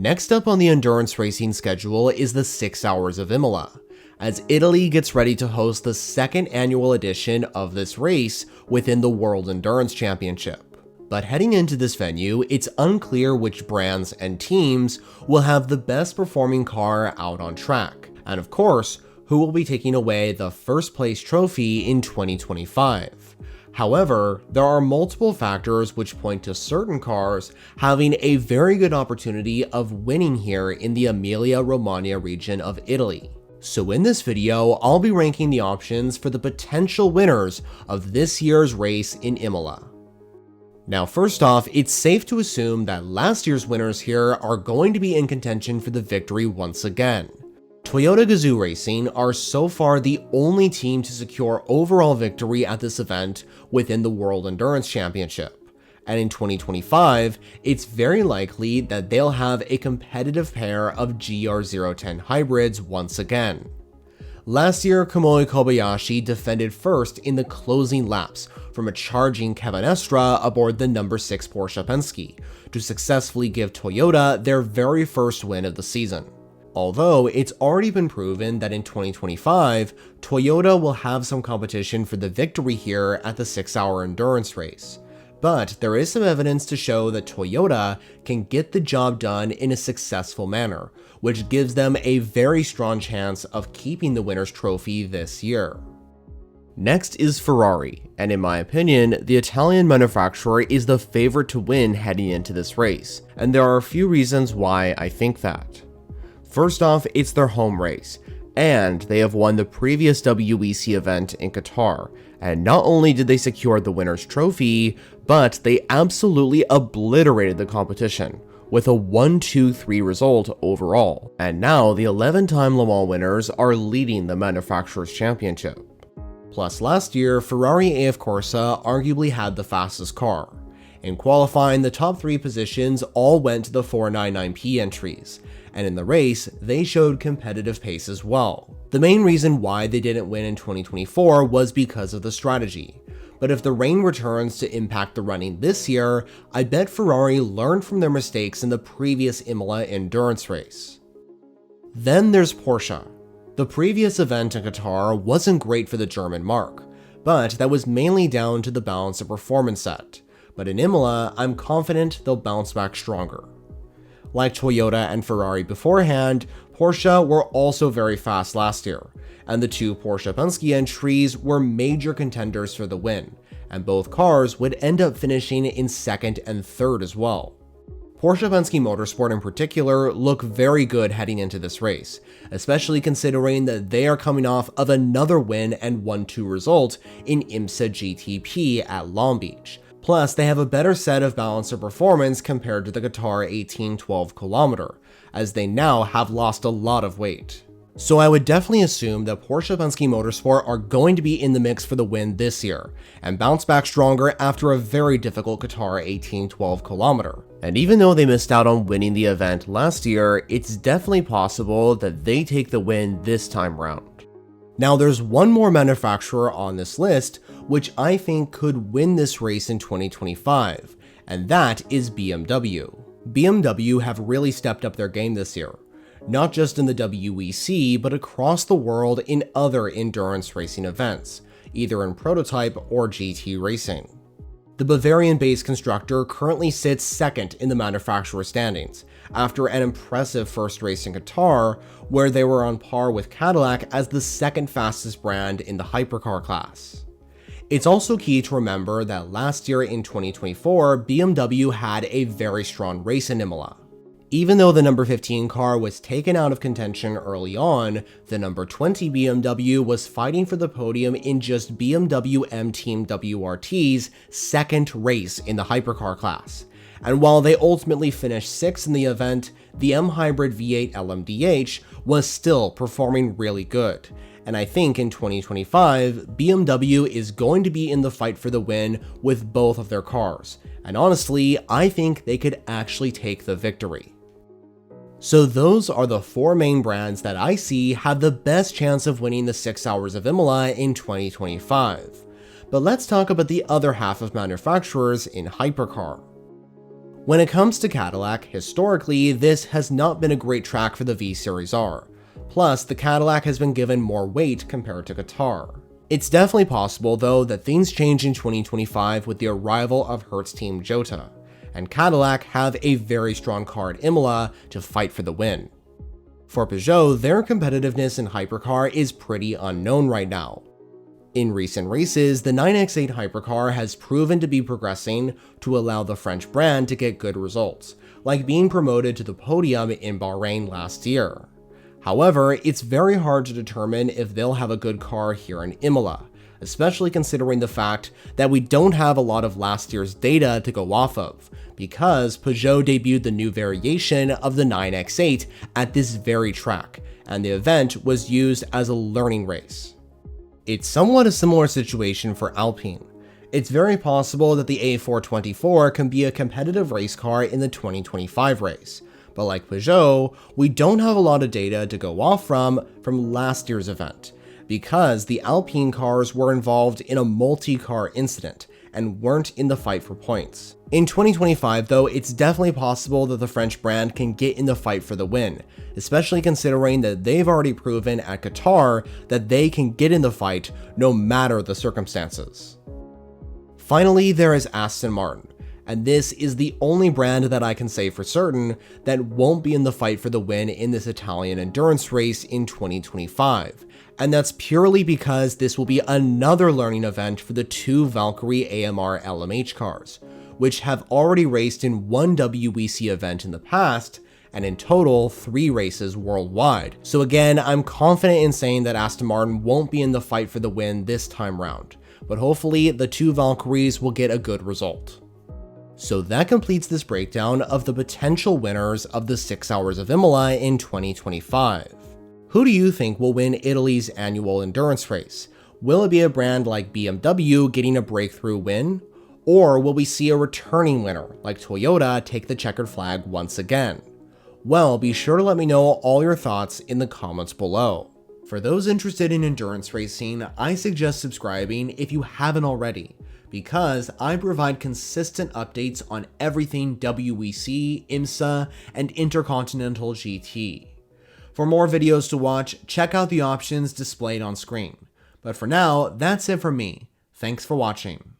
Next up on the endurance racing schedule is the 6 Hours of Imola, as Italy gets ready to host the second annual edition of this race within the World Endurance Championship. But heading into this venue, it's unclear which brands and teams will have the best performing car out on track, and of course, who will be taking away the first place trophy in 2025. However, there are multiple factors which point to certain cars having a very good opportunity of winning here in the Emilia-Romagna region of Italy. So in this video, I'll be ranking the options for the potential winners of this year's race in Imola. Now first off, it's safe to assume that last year's winners here are going to be in contention for the victory once again. Toyota Gazoo Racing are so far the only team to secure overall victory at this event within the World Endurance Championship, and in 2025, it's very likely that they'll have a competitive pair of GR010 hybrids once again. Last year, Kamui Kobayashi defended first in the closing laps from a charging Kevin Estra aboard the number 6 Porsche Penske to successfully give Toyota their very first win of the season. Although it's already been proven that in 2025, Toyota will have some competition for the victory here at the 6-hour endurance race. But there is some evidence to show that Toyota can get the job done in a successful manner, which gives them a very strong chance of keeping the winner's trophy this year. Next is Ferrari, and in my opinion, the Italian manufacturer is the favorite to win heading into this race, and there are a few reasons why I think that. First off, it's their home race, and they have won the previous WEC event in Qatar, and not only did they secure the winner's trophy, but they absolutely obliterated the competition with a 1-2-3 result overall, and now the 11-time Le Mans winners are leading the manufacturer's championship. Plus last year, Ferrari AF Corsa arguably had the fastest car. In qualifying, the top 3 positions all went to the 499P entries, and in the race, they showed competitive pace as well. The main reason why they didn't win in 2024 was because of the strategy. But if the rain returns to impact the running this year, I bet Ferrari learned from their mistakes in the previous Imola endurance race. Then there's Porsche. The previous event in Qatar wasn't great for the German marque, but that was mainly down to the balance of performance set. But in Imola, I'm confident they'll bounce back stronger. Like Toyota and Ferrari beforehand, Porsche were also very fast last year, and the 2 Porsche Penske entries were major contenders for the win, and both cars would end up finishing in 2nd and 3rd as well. Porsche Penske Motorsport in particular look very good heading into this race, especially considering that they are coming off of another win and 1-2 result in IMSA GTP at Long Beach. Plus, they have a better set of balance of performance compared to the Qatar 1812 kilometer, as they now have lost a lot of weight. So I would definitely assume that Porsche Penske Motorsport are going to be in the mix for the win this year, and bounce back stronger after a very difficult Qatar 1812 kilometer. And even though they missed out on winning the event last year, it's definitely possible that they take the win this time round. Now there's one more manufacturer on this list which I think could win this race in 2025, and that is BMW. BMW have really stepped up their game this year, not just in the WEC, but across the world in other endurance racing events, either in prototype or GT racing. The Bavarian-based constructor currently sits 2nd in the manufacturer standings, after an impressive first race in Qatar, where they were on par with Cadillac as the 2nd fastest brand in the hypercar class. It's also key to remember that last year in 2024, BMW had a very strong race in Imola. Even though the number 15 car was taken out of contention early on, the number 20 BMW was fighting for the podium in just BMW M Team WRT's 2nd race in the hypercar class. And while they ultimately finished 6th in the event, the M Hybrid V8 LMDH was still performing really good. And I think in 2025, BMW is going to be in the fight for the win with both of their cars. And honestly, I think they could actually take the victory. So those are the 4 main brands that I see have the best chance of winning the 6 Hours of Imola in 2025. But let's talk about the other half of manufacturers in hypercar. When it comes to Cadillac, historically, this has not been a great track for the V Series R. Plus, the Cadillac has been given more weight compared to Qatar. It's definitely possible, though, that things change in 2025 with the arrival of Hertz Team Jota, and Cadillac have a very strong car at Imola to fight for the win. For Peugeot, their competitiveness in hypercar is pretty unknown right now. In recent races, the 9X8 hypercar has proven to be progressing to allow the French brand to get good results, like being promoted to the podium in Bahrain last year. However, it's very hard to determine if they'll have a good car here in Imola, especially considering the fact that we don't have a lot of last year's data to go off of, because Peugeot debuted the new variation of the 9X8 at this very track, and the event was used as a learning race. It's somewhat a similar situation for Alpine. It's very possible that the A424 can be a competitive race car in the 2025 race, but like Peugeot, we don't have a lot of data to go off from last year's event, because the Alpine cars were involved in a multi-car incident and weren't in the fight for points. In 2025 though, it's definitely possible that the French brand can get in the fight for the win, especially considering that they've already proven at Qatar that they can get in the fight no matter the circumstances. Finally, there is Aston Martin, and this is the only brand that I can say for certain that won't be in the fight for the win in this Italian endurance race in 2025. And that's purely because this will be another learning event for the two Valkyrie AMR LMH cars, which have already raced in one WEC event in the past, and in total 3 races worldwide. So again, I'm confident in saying that Aston Martin won't be in the fight for the win this time round, but hopefully the two Valkyries will get a good result. So that completes this breakdown of the potential winners of the 6 Hours of Imola in 2025. Who do you think will win Italy's annual endurance race? Will it be a brand like BMW getting a breakthrough win? Or will we see a returning winner like Toyota take the checkered flag once again? Well, be sure to let me know all your thoughts in the comments below. For those interested in endurance racing, I suggest subscribing if you haven't already, because I provide consistent updates on everything WEC, IMSA, and Intercontinental GT. For more videos to watch, check out the options displayed on screen. But for now, that's it from me. Thanks for watching.